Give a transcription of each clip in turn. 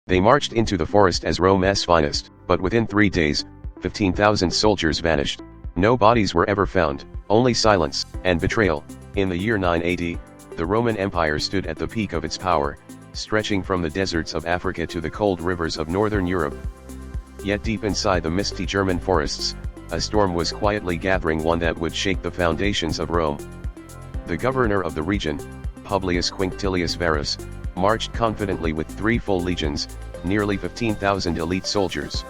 They marched into the forest as Rome's finest, but within 3 days, 15,000 soldiers vanished. No bodies were ever found, only silence and betrayal. In the year 9 AD, the Roman Empire stood at the peak of its power, stretching from the deserts of Africa to the cold rivers of northern Europe. Yet deep inside the misty German forests, a storm was quietly gathering, one that would shake the foundations of Rome. The governor of the region, Publius Quinctilius Varus, marched confidently with 3 full legions, nearly 15,000 elite soldiers.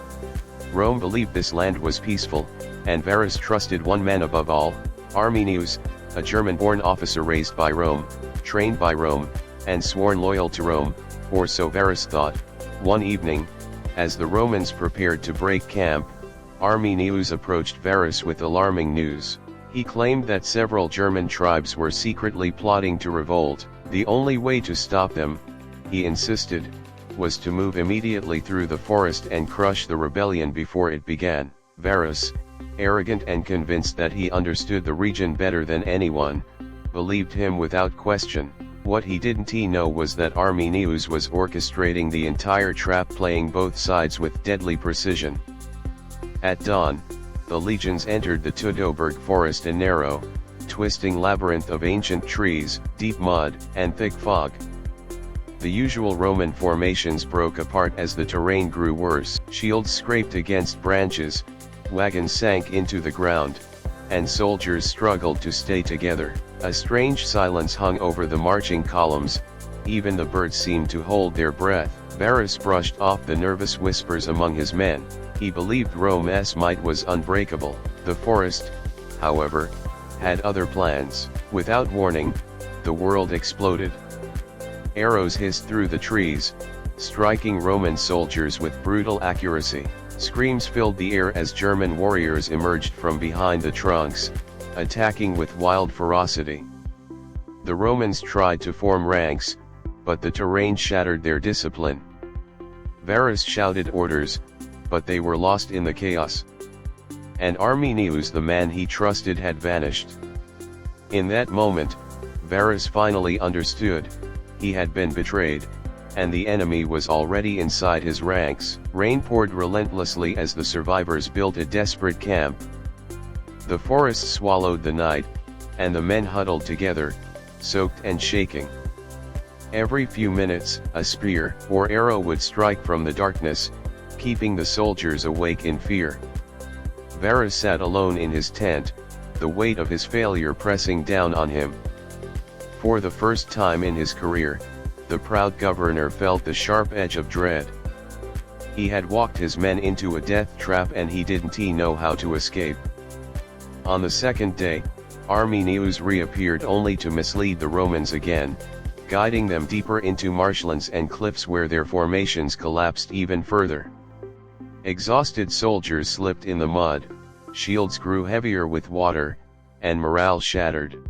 Rome believed this land was peaceful, and Varus trusted one man above all, Arminius, a German-born officer raised by Rome, trained by Rome, and sworn loyal to Rome, or so Varus thought. One evening, as the Romans prepared to break camp, Arminius approached Varus with alarming news. He claimed that several German tribes were secretly plotting to revolt. The only way to stop them, he insisted, was to move immediately through the forest and crush the rebellion before it began. Varus, arrogant and convinced that he understood the region better than anyone, believed him without question. What he didn't know was that Arminius was orchestrating the entire trap, playing both sides with deadly precision. At dawn, the legions entered the Teutoburg forest, a narrow, twisting labyrinth of ancient trees, deep mud, and thick fog. The usual Roman formations broke apart as the terrain grew worse. Shields scraped against branches, wagons sank into the ground, and soldiers struggled to stay together. A strange silence hung over the marching columns, even the birds seemed to hold their breath. Varus brushed off the nervous whispers among his men. He believed Rome's might was unbreakable. The forest, however, had other plans. Without warning, the world exploded. Arrows hissed through the trees, striking Roman soldiers with brutal accuracy. Screams filled the air as German warriors emerged from behind the trunks, attacking with wild ferocity. The Romans tried to form ranks, but the terrain shattered their discipline. Varus shouted orders, but they were lost in the chaos. And Arminius, the man he trusted, had vanished. In that moment, Varus finally understood. He had been betrayed, and the enemy was already inside his ranks. Rain poured relentlessly as the survivors built a desperate camp. The forest swallowed the night, and the men huddled together, soaked and shaking. Every few minutes, a spear or arrow would strike from the darkness, keeping the soldiers awake in fear. Varus sat alone in his tent, the weight of his failure pressing down on him. For the first time in his career, the proud governor felt the sharp edge of dread. He had walked his men into a death trap, and he didn't know how to escape. On the second day, Arminius reappeared only to mislead the Romans again, guiding them deeper into marshlands and cliffs where their formations collapsed even further. Exhausted soldiers slipped in the mud, shields grew heavier with water, and morale shattered.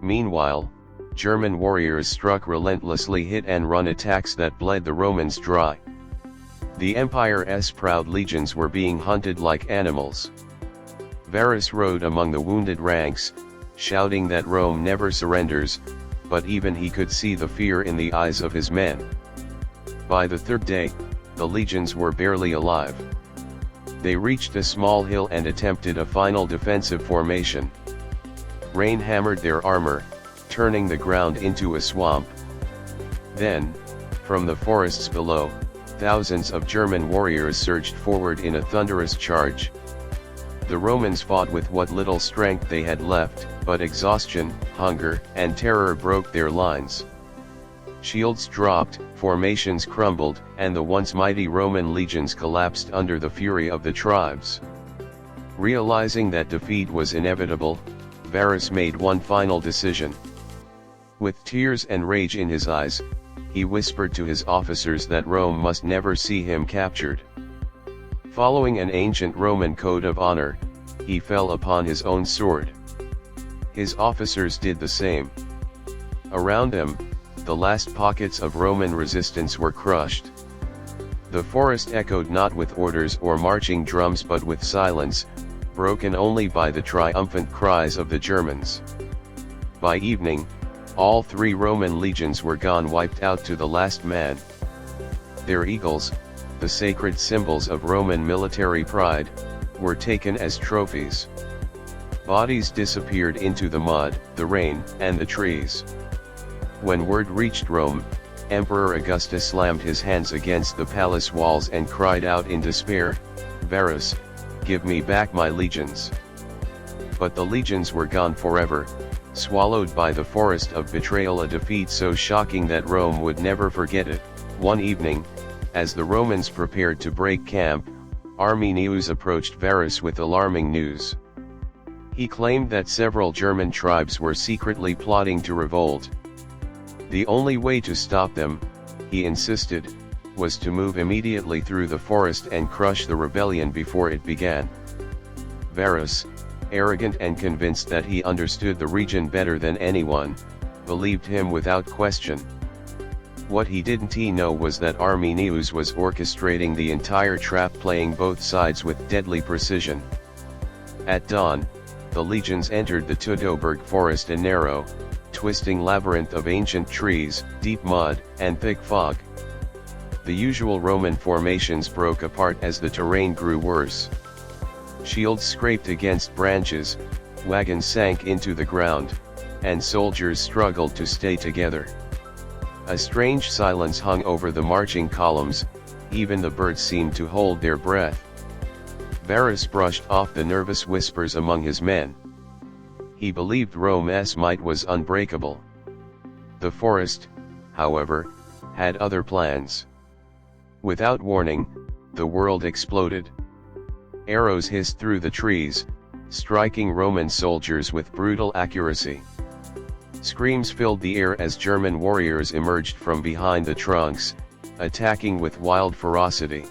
Meanwhile, German warriors struck relentlessly hit-and-run attacks that bled the Romans dry. The empire's proud legions were being hunted like animals. Varus rode among the wounded ranks, shouting that Rome never surrenders, but even he could see the fear in the eyes of his men. By the third day, the legions were barely alive. They reached a small hill and attempted a final defensive formation. Rain hammered their armor, turning the ground into a swamp. Then, from the forests below, thousands of German warriors surged forward in a thunderous charge. The Romans fought with what little strength they had left, but exhaustion, hunger, and terror broke their lines. Shields dropped, formations crumbled, and the once mighty Roman legions collapsed under the fury of the tribes. Realizing that defeat was inevitable, Varus made one final decision. With tears and rage in his eyes, he whispered to his officers that Rome must never see him captured. Following an ancient Roman code of honor, he fell upon his own sword. His officers did the same. Around them, the last pockets of Roman resistance were crushed. The forest echoed not with orders or marching drums but with silence, broken only by the triumphant cries of the Germans. By evening, all 3 Roman legions were gone, wiped out to the last man. Their eagles, the sacred symbols of Roman military pride, were taken as trophies. Bodies disappeared into the mud, the rain, and the trees. When word reached Rome, Emperor Augustus slammed his hands against the palace walls and cried out in despair, "Varus, give me back my legions." But the legions were gone forever, swallowed by the forest of betrayal, a defeat so shocking that Rome would never forget it. One evening, as the Romans prepared to break camp, Arminius approached Varus with alarming news. He claimed that several German tribes were secretly plotting to revolt. The only way to stop them, he insisted, was to move immediately through the forest and crush the rebellion before it began. Varus, arrogant and convinced that he understood the region better than anyone, believed him without question. What he didn't know was that Arminius was orchestrating the entire trap, playing both sides with deadly precision. At dawn, the legions entered the Teutoburg forest, a narrow, twisting labyrinth of ancient trees, deep mud, and thick fog. The usual Roman formations broke apart as the terrain grew worse. Shields scraped against branches, wagons sank into the ground, and soldiers struggled to stay together. A strange silence hung over the marching columns, even the birds seemed to hold their breath. Varus brushed off the nervous whispers among his men. He believed Rome's might was unbreakable. The forest, however, had other plans. Without warning, the world exploded. Arrows hissed through the trees, striking Roman soldiers with brutal accuracy. Screams filled the air as German warriors emerged from behind the trunks, attacking with wild ferocity.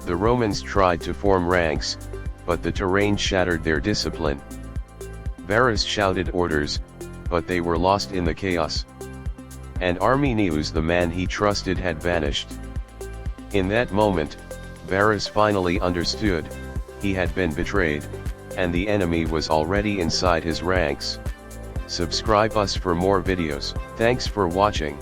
The Romans tried to form ranks, but the terrain shattered their discipline. Varus shouted orders, but they were lost in the chaos. And Arminius, the man he trusted, had vanished. In that moment, Varus finally understood, he had been betrayed, and the enemy was already inside his ranks. Subscribe us for more videos. Thanks for watching.